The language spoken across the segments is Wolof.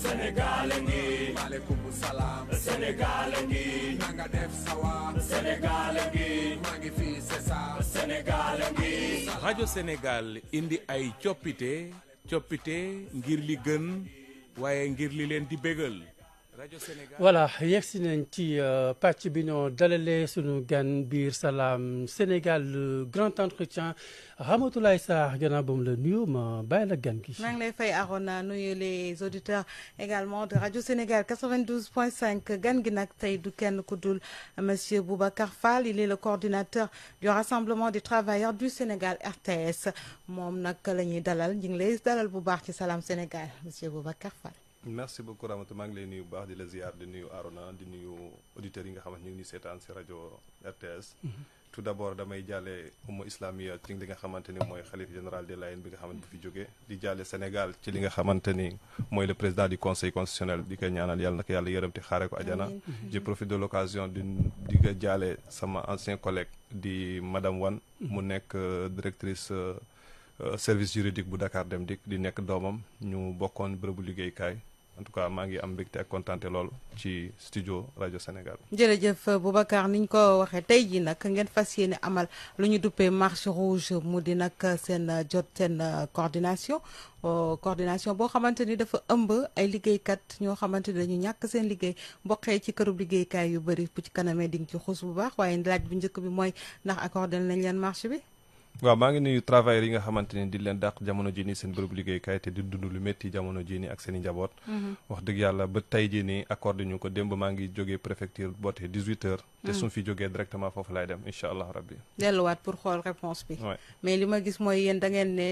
Sénégal ngi maaleykum salaam Sénégal ngi nanga def sawa Sénégal ngi maa ngi fi c'est ça Sénégal ngi rajo Sénégal indi ay coppite ngir li gën waaye ngir li leen di bégal rajo Sénégal. voilà yegsi nañ ci pàcc bi ñoo dalalee sunu gan biir Salam Sénégal le grand entretien Ramatoulaye Sarr gannaaw ba mu la nuyu ma bàyyi la gan gi. maa ngi lay fay Arona nuyu les auditeurs également de rajo Sénégal 92.5 gan gi nag tey du kenn ku dul monsieur Boubacar Fall il est le coordinateur du rassemblement des travailleurs du Sénégal RTS moom nag la ñuy dalal ñu ngi lay dalal bu baax ci Salam Sénégal monsieur Boubacar Fall. merci beaucoup Ramata maa ngi lay nuyu bu baax di la ziar di nuyu Arona di nuyu auditeurs yi nga xamante ñu ngi seetaan si rajo RTS. tout d'abord damay jàlle umma islamia ci li nga xamante ni mooy xalif général des Layènes bi nga xamante bu fi jógee di jàlle Sénégal ci li nga xamante ni mooy le président du conseil constitutionnel di ko ñaanal yàlla na ko yàlla yërëm te xaare ko ajana je profite de l'occasion di ko jàlle sama ancien collègue di madame Wane mu nekk directrice service juridique bu Dakar Dem Dikk di nekk doomam ñu bokkoon bërëbu liggéeykaay en tout cas maa ngi am mbégte ak kontaante lool ci studio rajo Sénégal. jërëjëf Boubacar ni ñu ko waxee tey jii nag ngeen fas yéene amal lu ñu duppee marche rouge mu di nag seen coordination boo xamante ni dafa ëmb ay liggéeykat ñoo xamante ni dañu ñàkk seen liggéey mboqee ci kërub liggéeykaay yu bëri bu ci kanamee di nga ci xuus bu baax waaye laaj bu njëkk bi mooy ndax accordé nañ leen marche bi. waaw maa ngi nuyu travailleurs yi nga xamante ni di leen dàq jamono jii nii seen bërëbu liggéeykaay te di dund lu métti jamono jii nii ak seen i njaboot. wax dëgg yàlla ba tey jii nii accordé ñu ko démb maa ngi jógee préfecture boote 18h. te suñ fi jógee directement foofu laay dem incha allah rabbi. delluwaat pour xool réponse bi. mais li ma gis mooy yéen da ngeen ne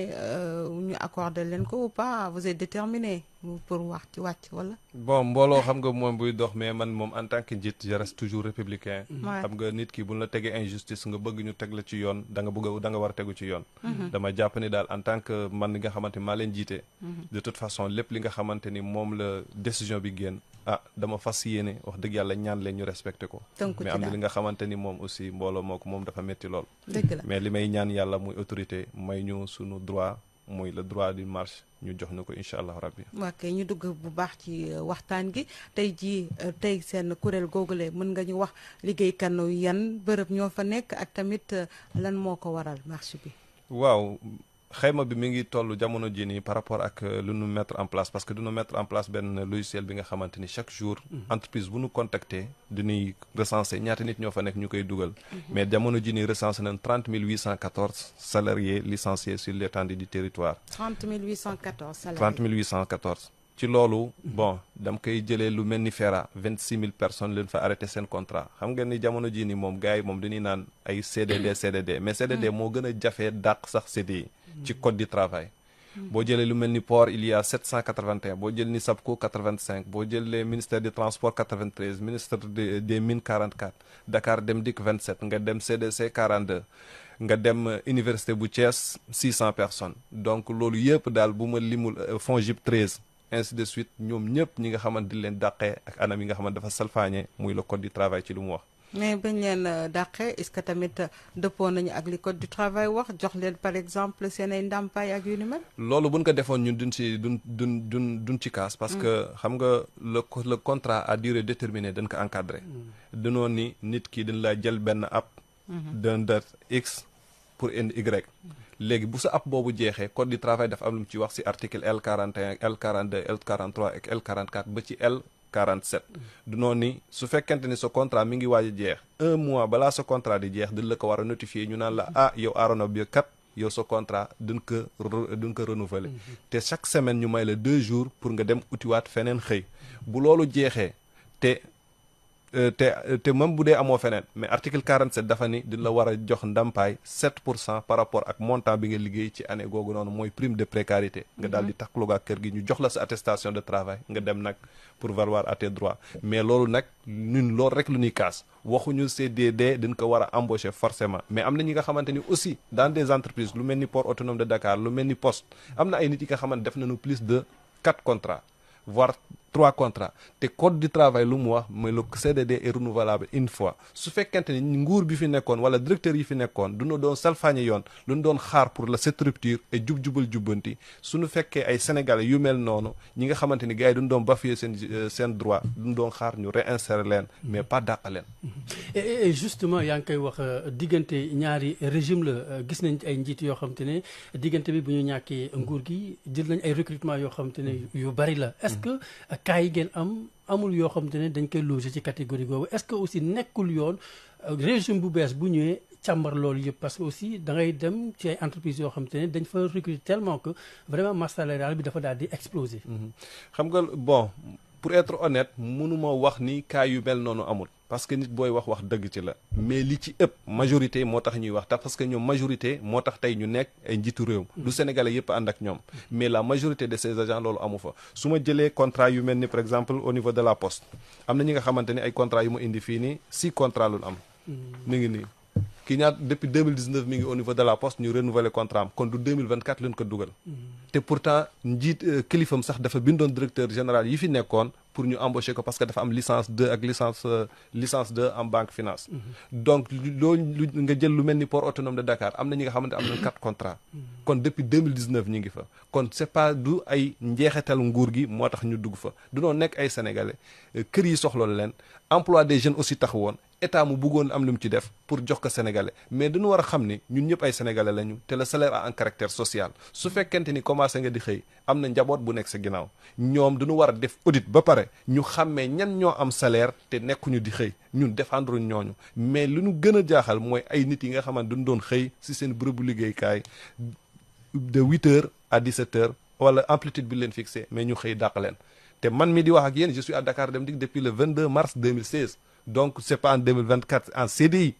ñu accordé leen ko ou pas vous êtes déterminé pour wax ci wàcc wala. bon mbooloo xam nga moom buy dox mais man moom en tant que njiit je reste toujours républicain. xam nga nit ki buñ la tegee injustice nga bëgg ñu teg la ci yoon da nga war tegu ci yoon. dama jàpp ni daal en tant que man li nga xamante ni maa leen jiite. de toute façon lépp li nga xamante ni moom la décision bi génn dama fas yéene wax dëgg yàlla ñaan leen ñu respecté ko. mais am na li nga xamante ni moom aussi mbooloo moo ko moom dafa métti lool. dëgg la mais li may ñaan yàlla muy autorité may ñu sunu droit muy le droit d'une marche ñu jox ñu ko incha allah rabbi. ok ñu dugg bu baax ci waxtaan gi tey seen kuréel googule mën nga ñu wax liggéeykat yan bërëb ñoo fa nekk ak tamit lan moo ko waral marche bi. waaw xayma bi mi ngi toll jamono ji nii par rapport ak lu nu mettre en place parce que du nu mettre en place benn logiciel bi nga xamante ni chaque jour entreprise bu nu contacter dañuy recenser ñaata nit ñoo fa nekk ñu koy dugal mais jamono ji nii recensé nañ 30 814 salariés licenciés sur l'étendue du territoire 30 814 salariés 30 814 ci loolu bon dam koy jëlee lu mel ni FERA 26 000 personnes leen fa arrêté seen contrat xam nga ni jamono jii ni moom gars yi moom dañuy naan ay CDD mais CDD moo gën a jafee dàq sax CDI ci code du travail boo jëlee lu mel ni port il y a 781 boo jël ni SAPCO 85 boo jëlee ministère des transports 93 ministère des mines 44 Dakar Dem Dikk 27 nga dem CDC 42 nga dem université bu Thiès 600 personnes donc loolu yëpp daal bu ma limul FONGIP 13 ainsi de suite ñoom ñëpp ñi nga xamante di leen dàqee ak anam yi nga xamante dafa salfaañe muy le code du travail ci lu mu wax. mais bañ leen dàqee est-ce que tamit dëppoo nañu ak li code du travail wax jox leen par exemple seen ay ndàmpaay ak yu ni mel. loolu buñ ko defoon ñun duñ ci kaas. parce que xam nga le contrat à durée déterminée dañ ko encadré. dañoo ni nit ki dañ laa jël benn app. d'un date X pour indi Y. léegi bu sa app boobu jeexee code du travail dafa am lu mu ci wax ci article L41 L42 L43 ak L44 ba ci L47 du noonu ni su fekkente ni sa contrat mi ngi waaj a jeex 1 mois balaa sa contrat di jeex dañ la ko war a notifier ñu naan la yow Arona bi kat yow sa contrat duñ ko renouveler te chaque semaine ñu may la 2 jours pour nga dem utiwaat feneen xëy bu loolu jeexee te même bu dee amoo feneen mais article 47 dafa ni di la war a jox ndàmpaay 7% par rapport ak montant bi nga liggéey ci année googu noonu mooy prime de précarité nga daal di takklu ak kër gi ñu jox la sa attestation de travail nga dem nag pour valoir à tes droits mais loolu nag ñun loolu rek lu ñuy kaas waxuñu CDD dañ ko war a embaucher forcément mais am na ñi nga xamante ni aussi dans des entreprises lu mel ni port autonome de Dakar lu mel ni poste am na ay nit yi nga xamante def nañu plus de 4 contrats voire 3 contrats te code du travail lu mu wax mooy le CDD est renouvelable une fois su fekkente ni nguur bi fi nekkoon wala directeur yi fi nekkoon du ñu doon salfaañe yoon lu ñu doon xaar pour la cette rupture et jub-jubal jubbanti suñu fekkee ay sénégalais yu mel noonu ñi nga xamante ni gars yi duñu doon bafouer seen droit duñu doon xaar ñu réinsérer leen mais pas dàq leen. et justement yaa ngi koy wax diggante ñaari régime la gis nañ ay njiit yoo xam te ne diggante bi bu ñu ñàkkee nguur gi jël nañ ay recrutement yoo xam te ne yu bari la est-ce que cas yi ngeen amul yoo xam te ne dañ koy loger ci catégorie boobu est-ce que aussi nekkul yoon régime bu bees bu ñëwee càmbar loolu yëpp parce que aussi da ngay dem ci ay entreprises yoo xam te ne dañ fa recruter tellement que vraiment masse salariale bi dafa daal di exploser. xam nga bon pour être honnête mënuma wax ni cas yu mel noonu amul parce que nit booy wax dëgg ci la mais li ci ëpp majorité moo tax ñuy wax tax parce que ñoom majorité moo tax tey ñu nekk ay njiitu réew du sénégalais yëpp ànd ak ñoom mais la majorité de ces agents loolu amu fa su ma jëlee contrat yu mel ni par exemple au niveau de la poste am na ñi nga xamante ni ay contrat yu ma indi fii nii 6 contrats lu am mi ngi nii kii ñaar depuis 2019 mi ngi au niveau de la poste ñu renouveler contrat am kon du 2024 lañ ko dugal te pourtant njiit kilifam sax dafa bindoon directeur général yi fi nekkoon pour ñu embaucher ko parce que dafa am licence 2 ak licence 2 en banque finance donc loolu nga jël lu mel ni port autonome de Dakar am na ñi nga xamante am na 4 contrats kon depuis 2019 ñi ngi fa kon c'est pas du ay njeexital nguur gi moo tax ñu dugg fa dunoo nekk ay sénégalais kër yi soxloon leen emploi des jeunes aussi tax woon état mu bëggoon am lu mu ci def pour jox ko sénégalais mais dañu war a xam ni ñun ñëpp ay sénégalais lañu te le salaire a un caractère social su fekkente ni commencé nga di xëy am na njaboot bu nekk sa ginnaaw ñoom dañu war a def audit ba pare ñu xàmmee ñan ñoo am salaire te nekkuñu di xëy ñun défendre ñooñu mais lu ñu gën a jaaxal mooy ay nit yi nga xamante duñu doon xëy si seen bërëbu liggéeykaay de 8 heures à 17 heures wala amplitude bi leen fixé mais ñu xëy dàq leen te man mi di wax ak yéen je suis à Dakar Dem Dikk depuis le 22 mars 2016 donc c'est pas en 2024 en CDI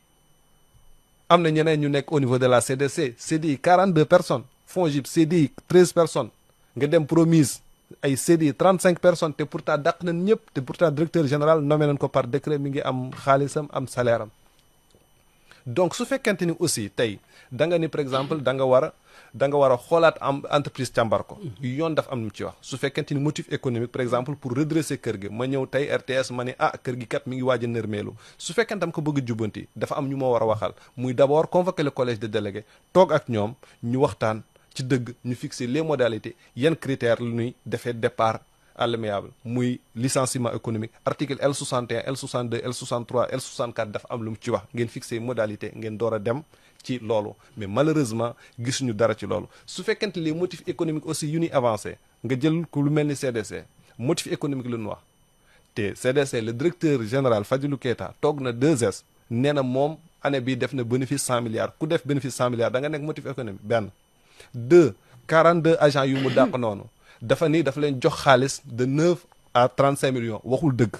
am na ñeneen ñu nekk au niveau de la CDC CDI 42 personnes FONGIP CDI 13 personnes nga dem Promise ay CDI 35 personnes te pourtant dàq nañ ñëpp te pourtant directeur général nommé nañ ko par décret mi ngi am xaalisam am salaire am donc su fekkente ni aussi tey da nga ni par exemple da nga war a xoolaat am entreprise càmbar ko yoon dafa am lu mu ci wax su fekkente ni motif économique par exemple pour redresser kër gi ma ñëw tey RTS ma ni kër gi kat mi ngi waaj a nërmeelu su fekkente am ko bëgg a jubbanti dafa am ñu ma war a waxal muy d'abord convoquer le collège de délégués toog ak ñoom ñu waxtaan ci dëgg ñu fixer les modalités yan critères lu ñuy defee départ à l'amiable muy licenciement économique article L61 L62 L63 L64 dafa am lu mu ci wax ngeen fixer modalité ngeen door a dem ci loolu mais malheureusement gisuñu dara ci loolu su fekkente les motifs économiques aussi yu ñuy avancé nga jël ku lu mel ni CDC motif économique lu ñu wax te CDC le directeur général Fadilou Keita toog na 2S nee na moom année bi def na bénéfice 100 milliards ku def bénéfice 100 milliards da nga nekk motif économique benn 2 42 agents yu mu dàq noonu dafa ni dafa leen jox xaalis de 9 à 35 millions waxul dëgg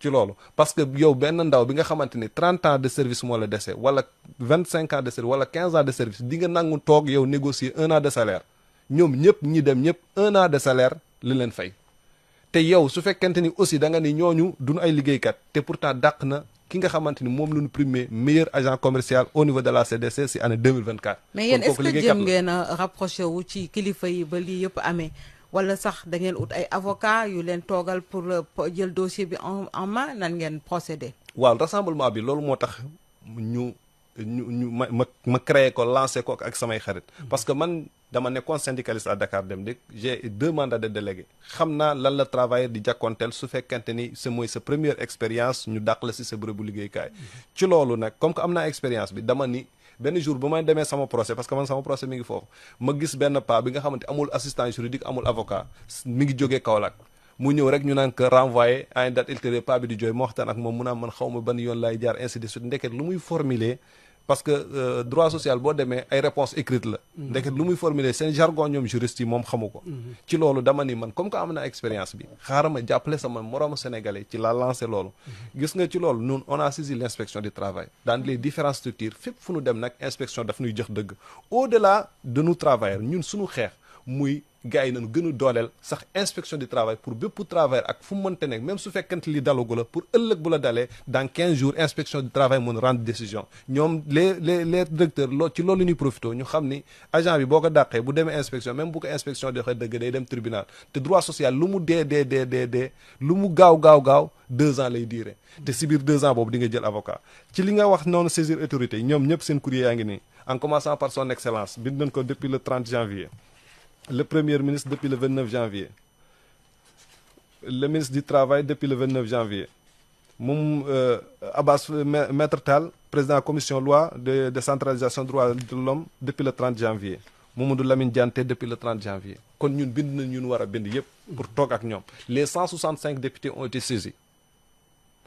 ci loolu parce que yow benn ndaw bi nga xamante ni 30 ans de service moo la dese wala 25 ans de service wala 15 ans de service di nga nangu toog yow négocier 1 an de salaire ñoom ñëpp ñi dem ñëpp 1 an de salaire li leen fay te yow su fekkente ni aussi da nga ni ñooñu duñu ay liggéeykat te pourtant dàq na ki nga xamante ni moom la ñu primé meilleur agent commercial au niveau de la CDC si année 2024. mais yéen est-ce que jëm ngeen a rapproché wu ci kilifa yi ba lii yëpp amee wala sax da ngeen ut ay avocat yu leen toogal pour jël dossier bi en main nan ngeen procéder. waaw rassemblement bi loolu moo tax ñu ma créé ko lancé ko ak samay xarit parce que man dama nekkoon syndicaliste à Dakar Dem Dikk j'ai 2 mandats de délégué xam naa lan la travailleur di jàkkoonteel su fekkente ni c'est mooy sa première expérience ñu dàq la si sa bërëbu liggéeykaay ci loolu nag comme que am naa expérience bi dama ni benn jour bu may demee sama procès parce que man sama procès mi ngi foofu ma gis benn pas bi nga xamante amul assistant juridique amul avocat mi ngi jógee Kaolack mu ñëw rek ñu naan que renvoyé à une date ultérieure pas bi di jooy ma waxtaan ak moom mu naan man xaw ma ban yoon laay jaar ainsi de suite ndeket lu muy formuler parce que droit social boo demee ay réponse écrite la ndeket lu muy formuler seen jargon ñoom juriste yi moom xamu ko ci loolu dama ni man comme que am na expérience bi xaaral ma jàppale sama moroomu sénégalais ci la lancé loolu gis nga ci loolu ñun on a saisi l'inspection du travail dans les différentes structures fépp fu ñu dem nag inspection daf ñuy jox dëgg au delà de nous travailleurs ñun suñu xeex muy gars yi nañu gën a dooleel sax inspection du travail pour bépp travail ak fu mu mënte nekk même su fekkente li dalagu la pour ëllëg bu la dalee dans 15 jours inspection du travail mën rendre décision ñoom les directeurs ci loolu ñuy profité ñu xam ni agent bi boo ko dàqee bu demee inspection même bu ko inspection di waxee dëgg day dem tribunal te droit social lu mu dee lu mu gaaw 2 ans lay diire te si biir 2 ans boobu di nga jël avocat ci li nga wax noonu saisir autorité ñoom ñëpp seen courrier yaa ngi nii en commençant par son excellence bind nañ ko depuis le 30 janvier le premier ministre depuis le 29 janvier le ministre du travail depuis le 29 janvier moom Abbas Maître Tall président commission loi de décentralisation droits de l'homme depuis le 30 janvier Mamadou Lamine Dianté depuis le 30 janvier kon ñun bind nañ ñun war a bind yëpp pour toog ak ñoom les 165 députés ont été saisis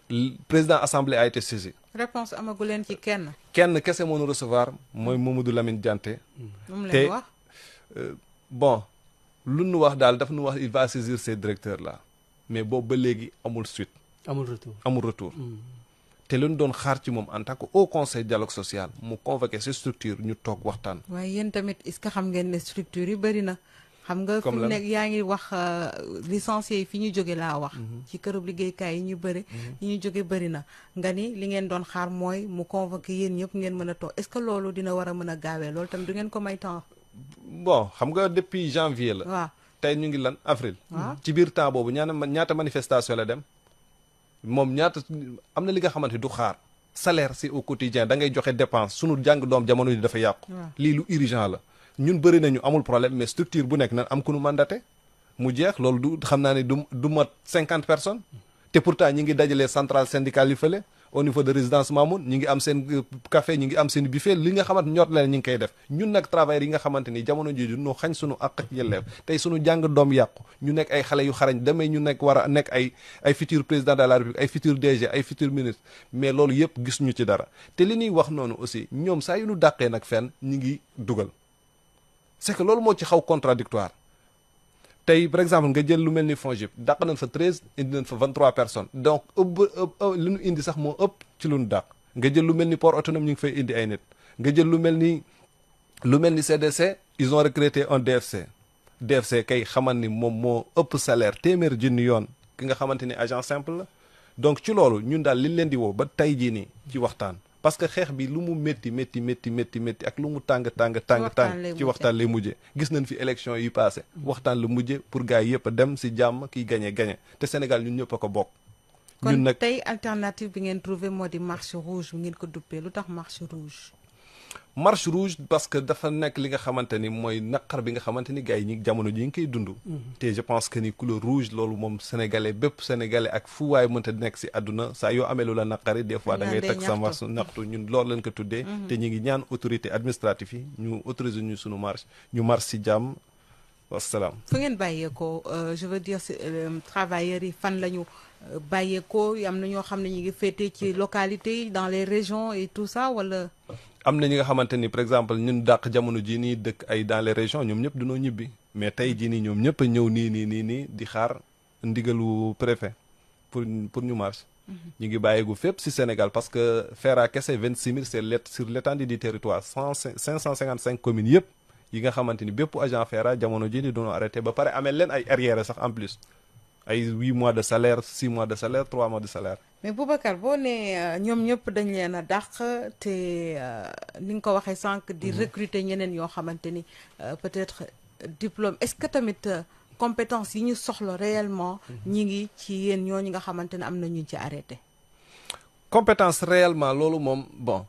le président assemblée a été saisi. réponse amagu leen ci kenn. kenn kese moo ñu recevoir mooy Mamadou Lamine Dianté. moom leen wax bon lu nu wax daal daf nu wax il va saisir ces directeurs là mais boobu ba léegi amul suite. amul retour. te lu ñu doon xaar ci moom en tant que haut conseil dialogue social mu convoqué ces structures ñu toog waxtaan. waaye yéen tamit est-ce que xam ngeen ne structures yi bëri na. xam nga fu nekk yaa ngi wax licenciés yi fi ñu jóge laa wax. ci kërub liggéeykaay yi ñu bëri. yi ñu jóge bëri na nga ni li ngeen doon xaar mooy mu convoqué yéen ñëpp ngeen mën a toog est-ce que loolu dina war a mën a gaawee loolu tamit du ngeen ko may temps. bon xam nga depuis janvier la. waaw tey ñu ngi lan avril. waaw ci biir temps boobu ñaata manifestation la dem moom ñaata am na li nga xamante du xaar salaire c'est au quotidien da ngay joxe dépense sunu jàng doom jamono ji dafa yàqu. lii lu urgent la ñun bëri nañu amul problème mais structure bu nekk nan am ku nu mandaté mu jeex loolu du xam naa ne du mat 50 personnes te pourtant ñi ngi dajalee centrale syndicale yi fële au niveau de résidence Mamoun ñi ngi am seen café ñi ngi am seen buffet li nga xamante ñor leen ñi ngi koy def ñun nag travailleurs yi nga xamante ni jamono jooju noo xañ sunu àq ak yelleef tey sunu jàng doom yàqu ñu nekk ay xale yu xarañ demee ñu nekk war a nekk ay futur président de la république ay futur DG ay futur ministre mais loolu yëpp gis ñu ci dara te li ñuy wax noonu aussi ñoom saa yu ñu dàqee nag fenn ñi ngi dugal c'est que loolu moo ci xaw contradictoire tey par exemple nga jël lu mel ni FONGIP dàq nañ fa 13 indi nañ fa 23 personnes donc li ñu indi sax moo ëpp ci lu ñu dàq nga jël lu mel ni port autonome ñu ngi fay indi ay nit nga jël lu mel ni CDC ils ont recruté un DFC kay xamal ni moom moo ëpp salaire téeméer junni yoon ki nga xamante ni agent simple la donc ci loolu ñun daal li leen di woo ba tey jii nii ci waxtaan parce que xeex bi lu mu métti ak lu mu tàng ci waxtaan lay mujjee gis nañ fi élection yi passé waxtaan la mujjee pour gars yi yëpp a dem si jàmm kiy gagné te Sénégal ñun ñëpp a ko bokk. ñun nag kon tey alternative bi ngeen trouvé moo di marche rouge bi ngeen ko duppee lu tax marche rouge parce que dafa nekk li nga xamante ni mooy naqar bi nga xamante ni gars yi ñi jamono ji ngi koy dund. te je pense que ni couleur rouge loolu moom sénégalais bépp sénégalais ak fu waay mënta nekk si àdduna saa yoo amee lu la naqari des fois da ngay teg sa marche ñaxtu ñun loolu lañ ko tuddee. te ñu ngi ñaan autorité administrative yi ñu autoriser ñu sunu marche ñu marche si jàmm wasalaam. fu ngeen bàyyeekoo je veux dire travailleurs yi fan lañu bàyyeekoo am na ñoo xam ne ñu ngi féetee ci localité yi dans les régions et tout ça wala. am na ñi nga xamante ni par exemple ñun dàq jamono jii nii dëkk ay dans les régions ñoom ñëpp dañoo ñibbi mais tey jii nii ñoom ñëpp a ñëw nii di xaar ndigalu préfet pour ñu marche. ñu ngi bàyyeegu fépp si Sénégal parce que FERA kese 26000 c'est sur l'étendue du territoire 555 communes yëpp yi nga xamante ni bépp agent FERA jamono jii nii doonoo arrêté ba pare amee leen ay arriérés sax en plus ay 8 mois de salaire 6 mois de salaire 3 mois de salaire. mais Boubacar boo nee ñoom ñëpp dañ leen a dàq te ni nga ko waxee sànq di recruter ñeneen yoo xamante ni peut-être diplôme est-ce que tamit compétence yi ñu soxla réellement ñi ngi ci yéen ñooñu nga xamante ne am na ñu ci arrêté. compétence réellement loolu moom bon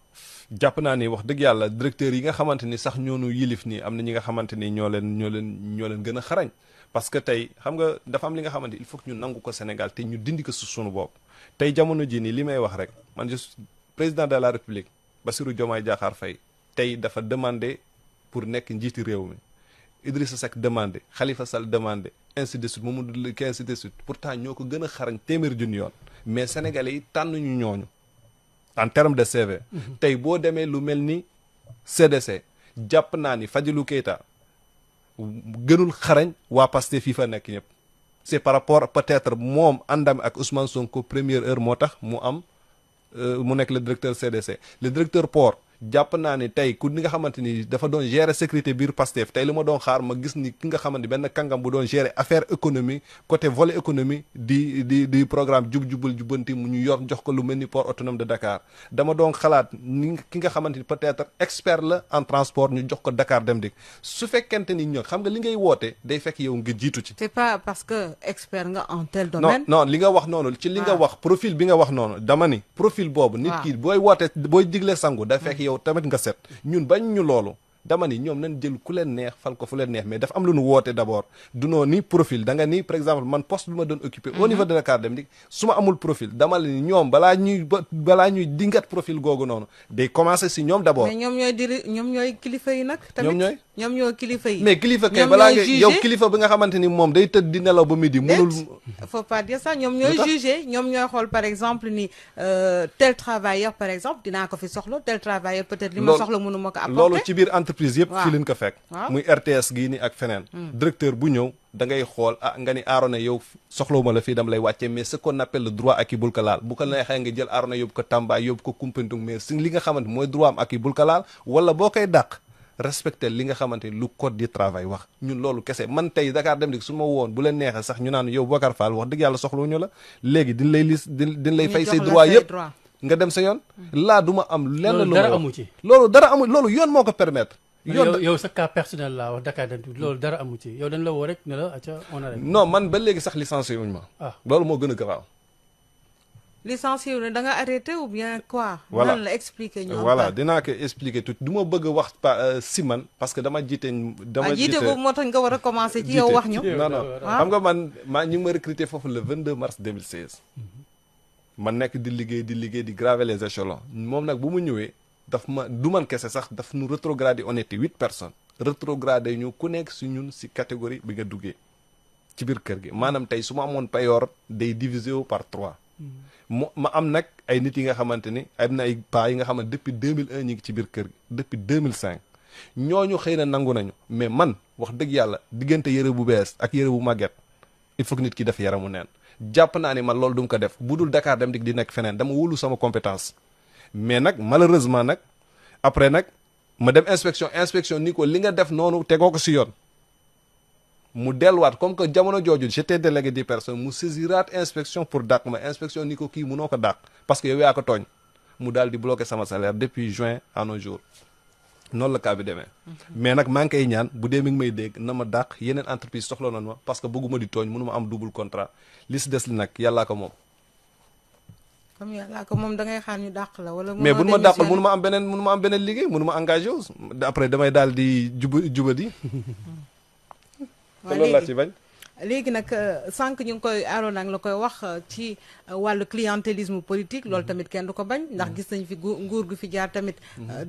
jàpp naa ni wax dëgg yàlla directeurs yi nga xamante ni sax ñoonu yilif nii am na ñi nga xamante ni ñoo leen gën a xarañ parce que tey xam nga dafa am li nga xamante il faut que ñu nangu ko Sénégal te ñu dindi ko su sunu bopp. tey jamono ji nii li may wax rek man juste président de la république Bassirou Diomaye Diakhar Faye tey dafa demandé pour nekk njiiti réew mi Idrissa Seck demandé Khalifa Sall demandé ainsi de suite Mamadou Ly ainsi de suite pourtant ñoo ko gën a xarañ téeméer junni yoon mais sénégalais yi tànn ñu ñooñu en terme de CV. tey boo demee lu mel ni CDC jàpp naa ni Fadilou Keita gënul xarañ waa Pastef fii fa nekk ñëpp. c'est par rapport peut-être moom àndam ak Ousmane Sonko première heure moo tax mu nekk le directeur CDC le directeur port jàpp naa ni tey ku ni nga xamante ni dafa doon gérer sécurité biir Pastef tey li ma doon xaar ma gis ni ki nga xamante ni benn kàngam bu doon gérer affaire économie côté volet économie di programme jubal jubbanti mu ñu yor jox ko lu mel ni port autonome de Dakar dama doon xalaat ni ki nga xamante ni peut-être expert la en transport ñu jox ko Dakar Dem Dikk su fekkente ni ñoo xam nga li ngay woote day fekk yow nga jiitu ci. c'est pas parce que expert nga en tel domaine. non li nga wax noonu ci li nga wax profil bi nga wax noonu dama ni profil boobu. nit ki booy woote booy digle sangu da fekk yow tamit nga set ñun bañ ñu loolu dama ni ñoom nañ jël ku leen neex fal ko fu leen neex mais dafa am lu nu woote d'abord du noo ni profil da nga ni par exemple man poste bi ma doon occupé au niveau de Dakar Dem Dikk su ma amul profil dama la ni ñoom balaa ñuy dingat profil googu noonu day commencer si ñoom d'abord. mais ñoom ñooy kilifa yi nag. ñoom tamit ñoom ñooy kilifa yi. mais kilifa kay balaa nga yow kilifa bi nga xamante ni moom day tëdd di nelaw ba midi. mënul faut pas dire ça ñoom ñooy juger ñoom ñooy xool par exemple ni tel travailleur par exemple dinaa ko fi soxla tel travailleur peut-être li ma soxla mënu ma ko apporter. loolu ci biir entreprise yëpp fii leen ko fekk. muy RTS gii ni ak feneen. directeur bu ñëw da ngay xool nga ni Arona yow soxlawuma la fii dama lay wàccee mais ce qu'on appelle le droit acquis bul ko laal bu ko neexee nga jël Arona yóbbu ko Tamba yóbbu ko Koumpentoum mais si li nga xamante mooy droit am acquis bul ko laal wala boo koy dàq respecter li nga xamante ni lu code du travail wax ñun loolu kese man tey Dakar Dem Dikk su ma woon bu leen neexee sax ñu naan yow Boubacar Fall wax dëgg yàlla soxlawuñu la léegi din lay fay say droit yëpp nga dem sa yoon laa du ma am lenn lu dara amu ci loolu dara amu loolu yoon moo ko permettre yow sa cas personnel laa wax Dakar Dem Dikk loolu dara amu ci yow dañ la woo rek ne la acca on arrête. non man ba léegi sax licencié wuñ ma loolu moo gën a garaaw licencié wu ne da nga arrêté ou bien quoi. voilà nan la expliquer ñu. voilà dinaa ko expliquer tout du ma bëgg a wax si man parce que dama jiite. jiite boobu moo tax nga war a commencer ci yow wax ñu. non xam nga man ñu ngi ma recruter foofu le 22 mars 2016. man nekk di liggéey di graver les échelons moom nag bu mu ñëwee daf ma du man kese sax daf nu rétrogradé on était 8 personnes rétrogradé ñu ku nekk si ñun si catégorie bi nga duggee ci biir kër gi maanaam tey su ma amoon payoor day divisé wu par 3. ma am nag ay nit yi nga xamante ni am na ay paa yi nga xamante depuis 2001 ñi ngi ci biir kër gi depuis 2005 ñooñu xëy na nangu nañu mais man wax dëgg yàlla diggante yëre bu bees ak yëre bu màgget il faut que nit ki def yaramu neen jàpp naa ni man loolu du mu ko def bu dul Dakar Dem Dikk di nekk feneen dama wóolu sama compétence mais nag malheureusement nag après nag ma dem inspection ni ko li nga def noonu tegoo ko si yoon mu delluwaat comme que jamono jooju j'étais délégué des personnes mu saisiraat inspection pour dàq ma inspection ni ko kii mënoo ko dàq parce que yow yaa ko tooñ mu daal di bloquer sama salaire depuis juin à nos jours noonu la cas bi demee. mais nag maa ngi koy ñaan bu dee mi ngi may dégg na ma dàq yeneen entreprise soxla nañ ma parce que bëgguma di tooñ mënu ma am double contrat li si des li nag yàllaa ko moom. comme yàllaa ko moom da ngay xaar ñu dàq la wala. mais bu ma dàqal mënu ma am beneen liggéey mënu ma engagé wu après damay daal di jubadi. waaw loolu laa ci bañ. léegi nag sànq ñu ngi koy aaroon ak la koy wax ci wàllu clientélisme politique loolu tamit kenn du ko bañ ndax gis nañ fi nguur gu fi jaar tamit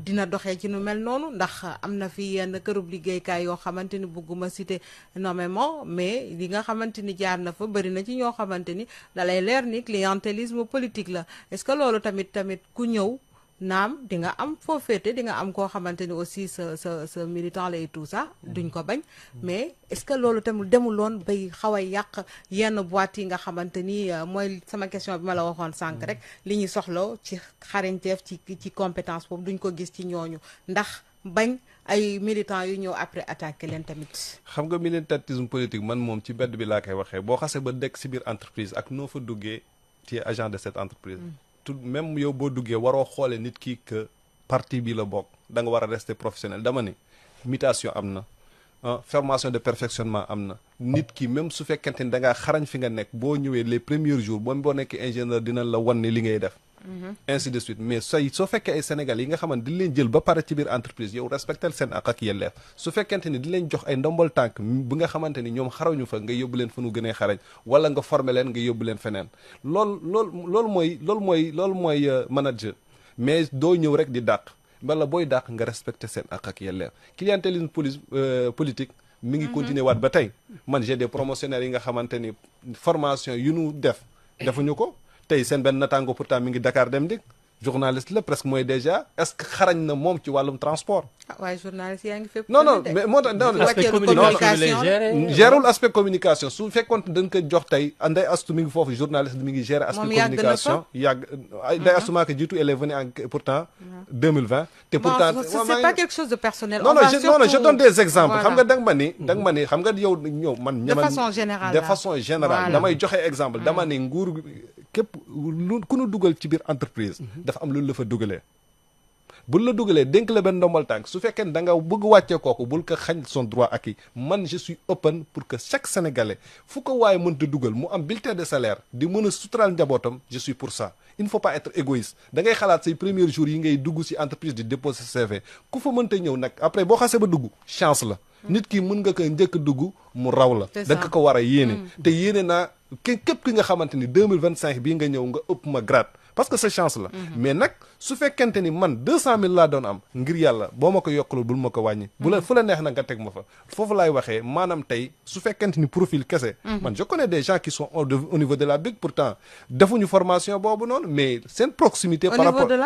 dina doxee ci nu mel noonu ndax am na fi yenn kërub liggéeykaay yoo xamante ni bugguma citer nommément mais li nga xamante ni jaar na fa bëri na ci ñoo xamante ni dalay leer ni clientélisme politique la est-ce que loolu tamit ku ñëw naam di nga am foo féete di nga am koo xamante ni aussi sa militant la et tout ça duñ ko bañ mais est-ce que loolu tamit demuloon bay xaw a yàq yenn boîte yi nga xamante ni mooy sama question bi ma la waxoon sànq rek li ñuy soxla ci xarañteef ci compétence boobu duñ ko gis ci ñooñu ndax bañ ay militants yu ñëw après attaqué leen tamit. xam nga militantisme politique man moom ci bedd bi laa koy waxee boo xasee ba dekk si biir entreprise ak noo fa duggee ci agent de cette entreprise. tout même yow boo duggee waroo xoole nit ki que parti bi la bokk da nga war a rester professionnel dama ni mutation am na formation de perfectionnement am na nit ki même su fekkente ni da ngaa xarañ fi nga nekk boo ñëwee les premiers jours boo nekkee ingénieur dina la wan ni li ngay def ainsi de suite mais soo fekkee ay Sénégal yi nga xamante di leen jël ba pare ci biir entreprise yow respectel seen ak yelleef su fekkente ni di leen jox ay ndombal tànk bi nga xamante ni ñoom xarañu fa nga yóbbu leen fa nu gënee xarañ wala nga former leen nga yóbbu leen feneen loolu mooy manager mais doo ñëw rek di dàq wala booy dàq nga respecter seen ak yelleef clientélisme politique mi ngi continuer waat ba tey man j'ai des promotionnaires yi nga xamante ni formation yu nu defuñu ko tey seen benn nattaango pourtant mi ngi Dakar Dem Dikk journaliste la presque mooy déjà est-ce que xarañ na moom ci wàllum transport. waaye journaliste yaa ngi fépp. non non mais moo tax non aspect communication bi lay gérer. gérul aspect communication su fekkoon dañ ko jox tey Ndeye Astou mi ngi foofu journaliste mi ngi gérer aspect communication yàgg Ndeye Astou maa ko jiitu elle est venue en pourtant 2020 te pourtant c'est pas quelque chose de personnel. non je donne des exemples xam nga da nga ma ni xam nga yow ñëw man de façon générale de façon générale damay joxe exemple dama ne nguur képp lu ku nu dugal ci biir entreprise dafa am lu la fa dugalee bul la dugalee dénk la benn ndombal tànk su fekkee ne da nga bëgg wàccee kooku bul ko xañ son droit acquis man je suis open pour que chaque sénégalais fu ko waaye mënta dugal mu am bulletin de salaire di mën a suturaal njabootam je suis pour ça il ne faut pas être égoïste da ngay xalaat say premiers jours yi ngay dugg ci entreprise di déposer CV ku fa mënta ñëw nag après boo xasee ba dugg chance la nit ki mën nga ko njëkk dugg mu raw la da nga ko war a yéene te yéene naa képp ki nga xamante ni 2025 bii nga ñëw nga ëpp ma grade parce que c'est chance la mais nag su fekkente ni man 200 000 laa doon am ngir yàlla boo ma ko yokkalul bul ma ko wàññi bu la fu la neex nag nga teg ma fa foofu laay waxee maanaam tey su fekkente ni profil kese man je connais des gens qui sont au niveau de la BIC pourtant defuñu formation boobu noonu mais seen proximité par rapport au niveau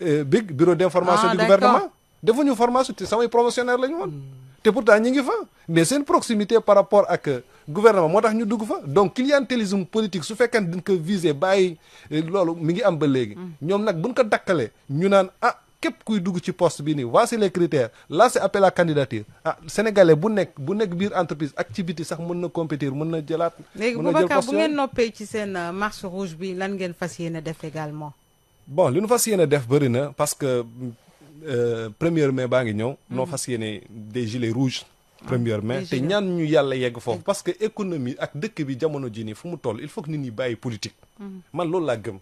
de la BIC bureau d'information du gouvernement defuñu formation te samay promotionnaire la ñu woon te pourtant ñi ngi fa mais seen proximité par rapport ak gouvernement moo tax ñu dugg fa donc clientélisme politique su fekkee dañ ko viser bàyyi loolu mi ngi am ba léegi ñoom nag buñ ko dakkalee ñu naan képp kuy dugg ci poste bi nii voici les critères là c'est appel à candidature sénégalais bu nekk biir entreprise ak ci biti sax mën na compétir mën na jëlaat léegi Boubacar bu ngeen noppee ci seen marche rouge bi lan ngeen fas yéene def également bon li ñu fas yéene def bëri na parce que 1er mai baa ngi ñëw noo fas yéene des gilets rouges 1er mai te ñaan ñu yàlla yegg foofu parce que économie ak dëkk bi jamono ji nii fu mu toll il faut que nit ñi bàyyi politique man loolu laa gëm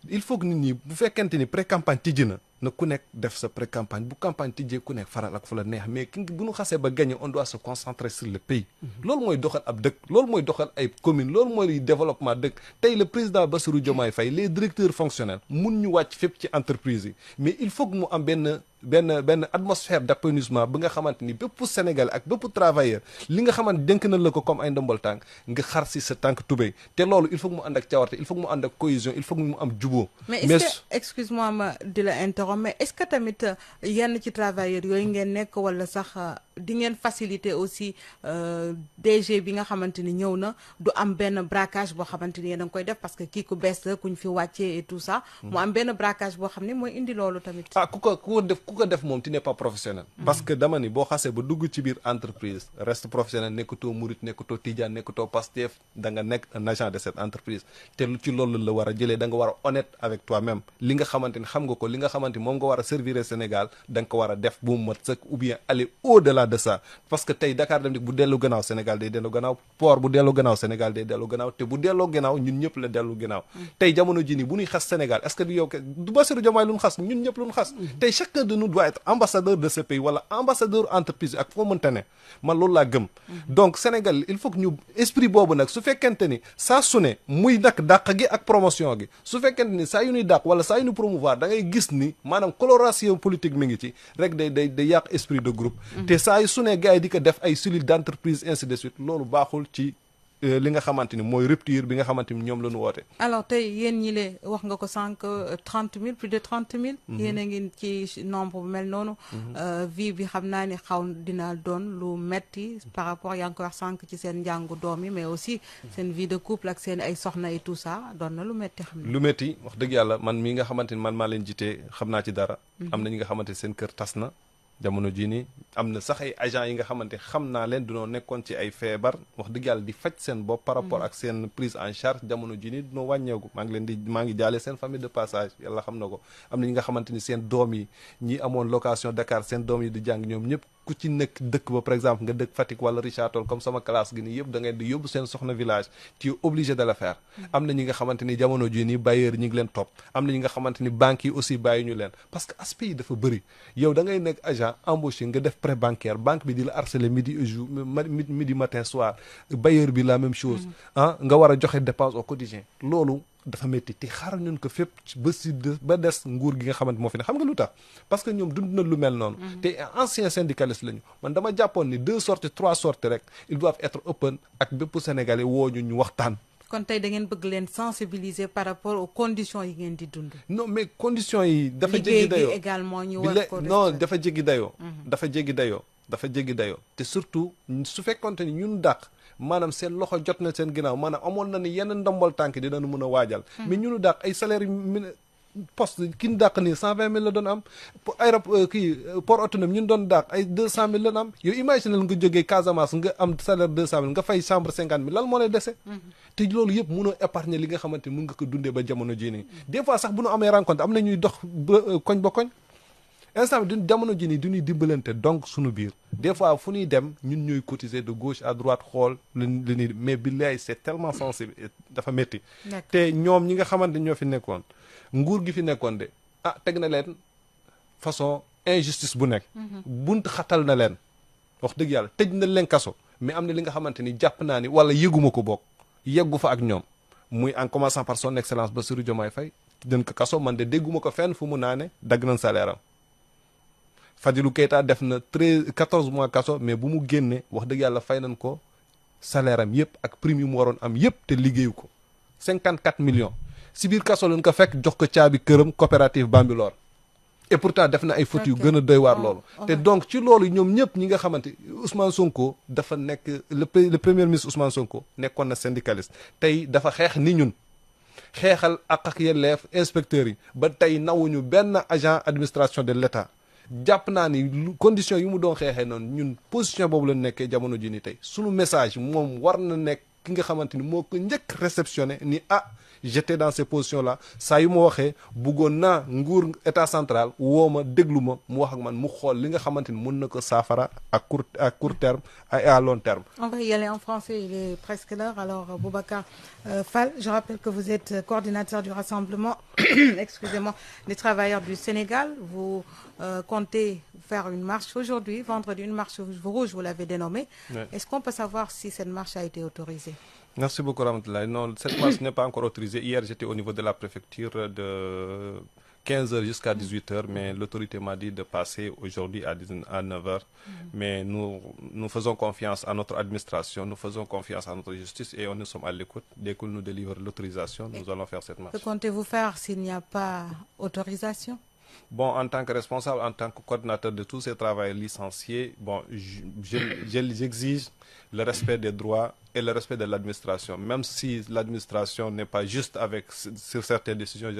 il faut que nit ñi bu fekkente ni pré-campagne tijji na ku nekk def sa pré-campagne bu campagne tijjee ku nekk faral ak fu la neex mais bu ñu xasee ba gagner on doit se concentrer sur le pays loolu mooy doxal ab dëkk loolu mooy doxal ay commune loolu mooy développement dëkk tey le président Bassirou Diomaye Faye les directeurs fonctionnels mun ñu wàcc fépp ci entreprise yi mais il faut que mu am benn atmosphère d'épanouissement bi nga xamante ni bépp Sénégalais ak bépp travailleur li nga xamante dénk na la ko comme ay ndombal tànk nga xar si sa tànk tubéy te loolu il faut que mu ànd ak cawarte il faut que mu ànd ak cohésion il faut que mu am jubóo mais est-ce que excuse-moi ma di la interrompre mais est-ce que tamit yenn ci travailleurs yooyu ngeen nekk wala sax di ngeen faciliter aussi DG bi nga xamante ni ñëw na du am benn braquage boo xamante ni yéen a ngi koy def parce que kii ku bees la kuñ fi wàccee et tout ça mu am benn braquage boo xam ne mooy indi loolu tamit ku ko def moom tu n'es pas professionnel parce que dama ni boo xasee ba dugg ci biir entreprise reste professionnel nekkatoo murit nekkatoo tijaan nekkatoo Pastef da nga nekk un agent de cette entreprise te lu ci loolu la war a jëlee da nga war a honnête avec toi-même li nga xamante ni xam nga ko li nga xamante ni moom nga war a servir Sénégal da nga ko war a def bu mu mat sëkk ou bien aller au-delà de ça parce que tey Dakar Dem Dikk bu dellu gannaaw Sénégal day dellu gannaaw port bu dellu gannaaw Sénégal day dellu gannaaw te bu delloo gannaaw ñun ñëpp la dellu gannaaw tey jamono ji nii bu ñuy xas Sénégal est-ce que du yow du Bassirou Diomaye lu ñu xas ñun ñëpp lu ñu xas tey chacun de nous doit être ambassadeur de ce pays wala ambassadeur entreprise ak foo mënta ne man loolu laa gëm donc Sénégal il faut que ñu esprit boobu nag su fekkente ni saa su ne muy nag dàq gi ak promotion gi su fekkente ni saa yu ñuy dàq wala saa yu ñuy promouvoir da ngay gis ni maanaam coloration politique mi ngi ci rek day yàq esprit de groupe te saa yu su ne gars yi di ko def ay cellules d'entreprise ainsi de suite loolu baaxul ci li nga xamante ni mooy rupture bi nga xamante ni ñoom la ñu woote. alors tey yéen ñi le wax nga ko sànq 30 000 plus de 30 000. yéen a ngi ci nombre bu mel noonu. vie bi xam naa ni xaw dina doon lu metti par rapport yaa ngi ko wax sànq ci seen njàngu doom yi mais aussi seen vie de couple ak seen ay soxna et tout ça doon na lu metti xam ne. lu metti wax dëgg yàlla man mii nga xamante ni man maa leen jiite xam naa ci dara. am na ñi nga xamante ni seen kër tas na. jamono jii nii am na sax ay agents yi nga xamante xam naa leen dunoo nekkoon ci ay feebar wax dëgg yàlla di faj seen bopp par rapport ak seen prise en charge jamono jii nii dunoo wàññeeku maa ngi jaale seen famille de passage yàlla xam na ko am na ñi nga xamante ni seen doom yi ñi amoon location Dakar seen doom yi di jàng ñoom ñëpp ku ci nekk dëkk ba par exemple nga dëkk Fatick wala Richard Toll comme sama classe gi nii yëpp da ngay di yóbbu seen soxna village tu es obligé de le faire am na ñi nga xamante ni jamono jii nii bailleur ñi ngi leen topp am na ñi nga xamante ni banques yi aussi bàyyi ñu leen parce que aspect yi dafa bëri yow da ngay nekk agent embauché nga def prêt bancaire banque bi di la harceler midi et jour midi matin soir bailleur bi la même chose nga war a joxe dépense au quotidien loolu dafa métti te xaaral ñun ko fépp ba des nguur gi nga xamante moo fi ne xam nga lu tax parce que ñoom dund na lu mel noonu te ancien syndicaliste lañu man dama jàppoon ni 2 sorties 3 sorties rek ils doivent être open ak bépp sénégalais woo ñu waxtaan kon tey da ngeen bëgg leen sensibiliser par rapport aux conditions yi ngeen di dund. non mais conditions yi dafa jéggi liggéey dayoo gi également ñu bi war ko non dafa jéggi dayoo dafa jéggi dayoo dafa jéggi dayoo te surtout su fekkonte ni ñun dàq maanaam seen loxo jot na seen ginnaaw maanaam amoon na ni yenn ndombal tànk dinañu mën a waajal mais ñunu dàq ay salaire poste ki ñu dàq nii 120 000 la doon am aéroport port autonome ñun doon dàq ay 200 000 la doon am yow imagine nga jógee Casamance nga am salaire 200 000 nga fay chambre 50 000 lan moo lay dese te loolu yëpp mënoo épargner li nga xamante ni mun nga ko dundee ba jamono jii nii des fois sax bu ñu amee rencontre am na ñuy dox koñ ba koñ instant bi jamono ji nii du ñuy dimbalante donc suñu biir des fois fu ñuy dem ñun ñooy cotiser de gauche à droite xool lu ñuy mais billaay c'est tellement sensible dafa métti te ñoom ñi nga xamante ñoo fi nekkoon nguur gi fi nekkoon de teg na leen façon injustice bu nekk bunt xatal na leen wax dëgg yàlla tëj na leen kaso mais am na li nga xamante ni jàpp naa ni wala yëguma ko bokk yeggu fa ak ñoom muy en commençant par son excellence Bassirou Diomaye Faye dën ko kaso man de dégguma ko fenn fu mu naa ne dagg nañ salaire am Fadilou Keita def na 14 mois kaso mais bu mu génnee wax dëgg yàlla fay nañ ko salaire am yëpp ak prime yu mu waroon am yëpp te liggéeyu ko 54 millions si biir kaso lañ ko fekk jox ko caabi këram coopérative Bambilor et pourtant def na ay fautes yu gën a doy waar loolu te donc ci loolu ñoom ñëpp ñi nga xamante Ousmane Sonko dafa nekk le premier ministre Ousmane Sonko nekkoon na syndicaliste tey dafa xeex ni ñun xeexal ak yelleef inspecteurs yi ba tey nawuñu benn agent administration de l'État jàpp naa ni condition yi mu doon xeexee noonu ñun position boobu la nekkee jamono ji ni tey sunu message moom war na nekk ki nga xamante ni moo ko njëkk réceptionné ni j'étais dans ces positions là saa yu ma waxee bëggoon naa nguur état central woo ma déglu ma mu wax ak man mu xool li nga xamante ni mën na ko saafara à court terme et à long terme. On va y aller en français, il est presque l'heure. Alors Boubacar Fall, je rappelle que vous êtes coordinateur du rassemblement excusez-moi, des travailleurs du Sénégal. Vous comptez faire une marche aujourd'hui, vendredi, une marche rouge, vous l'avez dénommée. Ouais. Est-ce qu'on peut savoir si cette marche a été autorisée? Merci beaucoup, Ramatoulaye. Non, cette marche n'est pas encore autorisée. Hier, j'étais au niveau de la préfecture de 15h jusqu'à 18h, mais l'autorité m'a dit de passer aujourd'hui à 9h. Mais nous faisons confiance à notre administration, nous faisons confiance à notre justice et nous sommes à l'écoute. Dès que nous délivre l'autorisation, nous allons faire cette marche. Que comptez-vous faire s'il n'y a pas autorisation? Bon, en tant que responsable, en tant que coordinateur de tous ces travailleurs licenciés, bon, j'exige le respect des droits et le respect de l'administration. Même si l'administration n'est pas juste sur certaines décisions,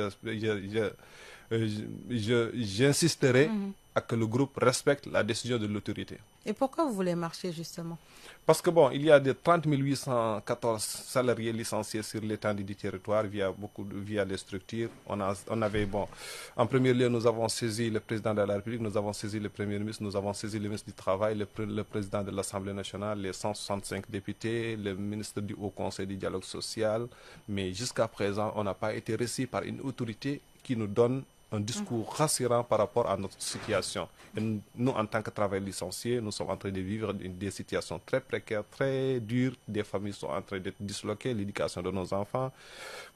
j'insisterai à que le groupe respecte la décision de l'autorité. Et pourquoi vous voulez marcher justement? Parce que bon, il y a des 30 814 salariés licenciés sur l'étendue du territoire via des structures. On avait, bon, en premier lieu, nous avons saisi le président de la République, nous avons saisi le premier ministre, nous avons saisi le ministre du Travail, le président de l'Assemblée nationale, les 165 députés, le ministre du Haut Conseil du dialogue social. Mais jusqu'à présent, on n'a pas été reçu par une autorité qui nous donne un discours rassurant par rapport à notre situation. Et nous, en tant que travailleurs licenciés, nous sommes en train de vivre des situations très précaires, très dures. Des familles sont en train d'être disloquées, l'éducation de nos enfants.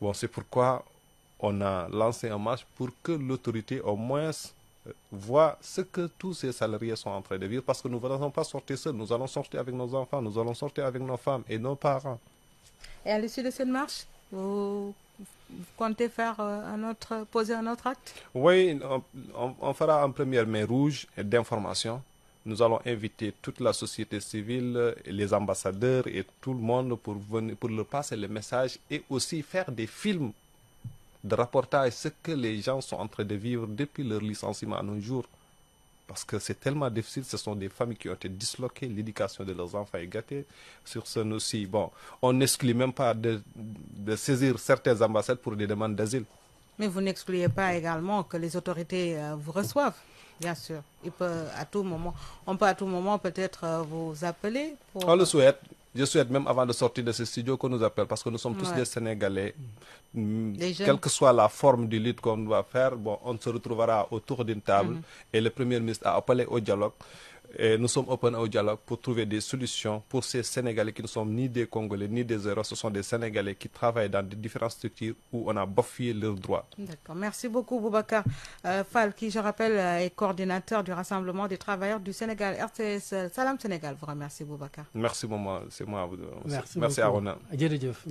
Bon, c'est pourquoi on a lancé un marche pour que l'autorité, au moins, voit ce que tous ces salariés sont en train de vivre. Parce que nous ne allons pas sortir seuls, nous allons sortir avec nos enfants, nous allons sortir avec nos femmes et nos parents. Et à l'issue de cette marche, vous comptez faire poser un autre acte? Oui, on fera un premier main rouge d'information. Nous allons inviter toute la société civile, les ambassadeurs et tout le monde pour leur passer le message et aussi faire des films de reportage, ce que les gens sont en train de vivre depuis leur licenciement à nos jours. Parce que c'est tellement difficile, ce sont des familles qui ont été disloquées, l'éducation de leurs enfants est gâtée. Sur ce, nous aussi, bon, on n'exclut même pas de saisir certaines ambassades pour des demandes d'asile. Mais vous n'excluez pas également que les autorités vous reçoivent, bien sûr. On peut à tout moment peut-être vous appeler. On le souhaite. Je souhaite même avant de sortir de ce studio qu'on nous appelle parce que nous sommes tous des Sénégalais. Quelle que soit la forme du lutte qu'on va faire, bon, on se retrouvera autour d'une table et le Premier ministre a appelé au dialogue. Et nous sommes open au dialogue pour trouver des solutions pour ces Sénégalais qui ne sont ni des Congolais ni des Européens. Ce sont des Sénégalais qui travaillent dans des différentes structures où on a bafoué leurs droits. D'accord. Merci beaucoup Boubacar Fall, qui je rappelle est coordinateur du Rassemblement des travailleurs du Sénégal. RTS Salam Sénégal vous remercie Boubacar. Merci maman, c'est moi. Merci Arona.